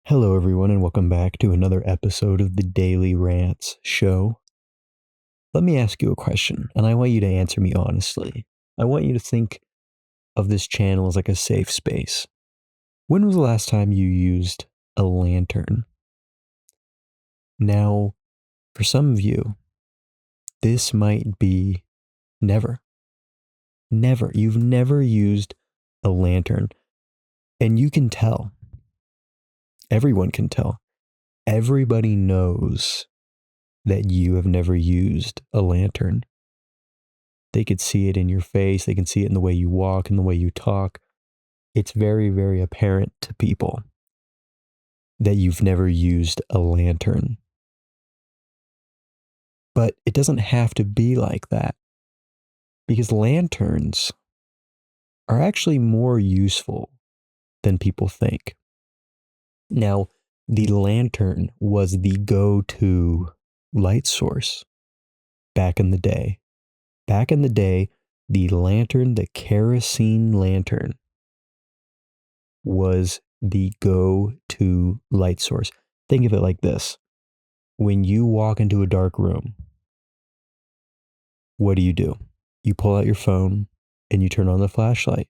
Hello, everyone, and welcome back to another episode of the Daily Rants show. Let me ask you a question, and I want you to answer me honestly. I want you to think of this channel as like a safe space. When was the last time you used a lantern? Now, for some of you, this might be never. Never. You've never used a lantern, and you can tell. Everyone can tell. Everybody knows that you have never used a lantern. They could see it in your face. They can see it in the way you walk and the way you talk. It's very, very apparent to people that you've never used a lantern. But it doesn't have to be like that, because lanterns are actually more useful than people think. Now, the lantern was the go-to light source back in the day. Back in the day, the lantern, the kerosene lantern, was the go-to light source. Think of it like this. When you walk into a dark room, what do? You pull out your phone and you turn on the flashlight.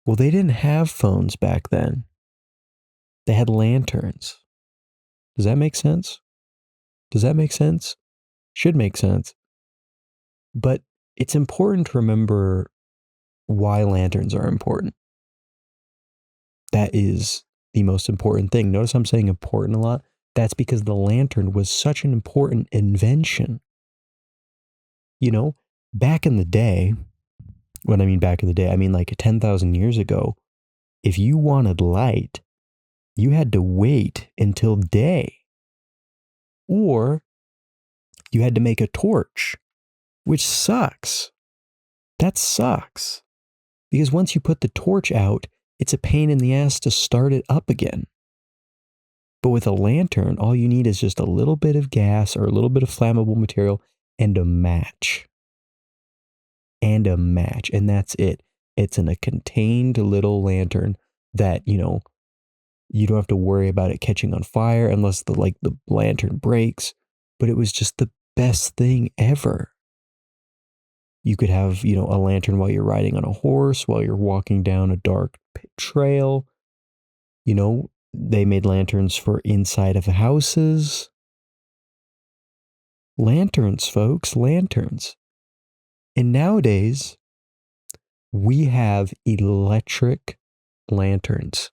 Well, they didn't have phones back then. They had lanterns. Does that make sense? Does that make sense? Should make sense. But it's important to remember why lanterns are important. That is the most important thing. Notice I'm saying important a lot. That's because the lantern was such an important invention. You know, back in the day, when I mean back in the day, I mean like 10,000 years ago, if you wanted light, you had to wait until day. Or you had to make a torch, which sucks. That sucks. Because once you put the torch out, it's a pain in the ass to start it up again. But with a lantern, all you need is just a little bit of gas or a little bit of flammable material and a match. And that's it. It's in a contained little lantern that, you don't have to worry about it catching on fire unless the lantern breaks. But it was just the best thing ever. You could have, a lantern while you're riding on a horse, while you're walking down a dark trail. They made lanterns for inside of houses. Lanterns, folks, lanterns. And nowadays, we have electric lanterns.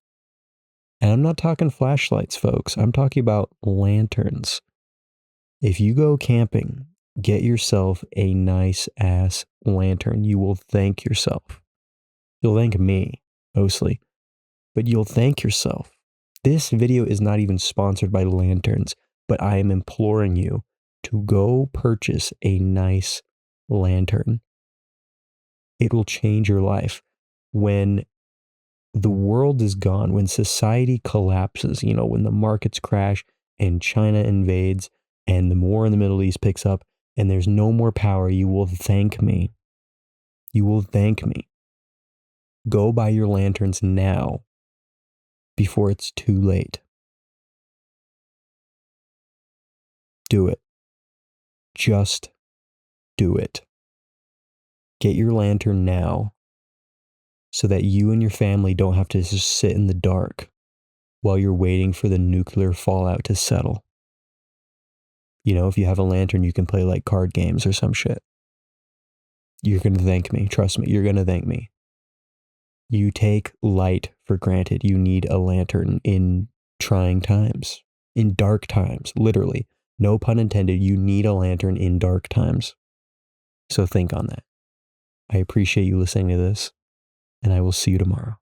And I'm not talking flashlights, folks. I'm talking about lanterns. If you go camping, get yourself a nice ass lantern. You will thank yourself. You'll thank me, mostly. But you'll thank yourself. This video is not even sponsored by lanterns, but I am imploring you to go purchase a nice lantern. It will change your life. When the world is gone, when society collapses, when the markets crash and China invades and the war in the Middle East picks up and there's no more power, you will thank me. You will thank me. Go buy your lanterns now before it's too late. Do it. Just do it. Get your lantern now so that you and your family don't have to just sit in the dark while you're waiting for the nuclear fallout to settle. If you have a lantern, you can play like card games or some shit. You're going to thank me. Trust me, you're going to thank me. You take light for granted. You need a lantern in trying times, in dark times, literally. No pun intended. You need a lantern in dark times. So think on that. I appreciate you listening to this, and I will see you tomorrow.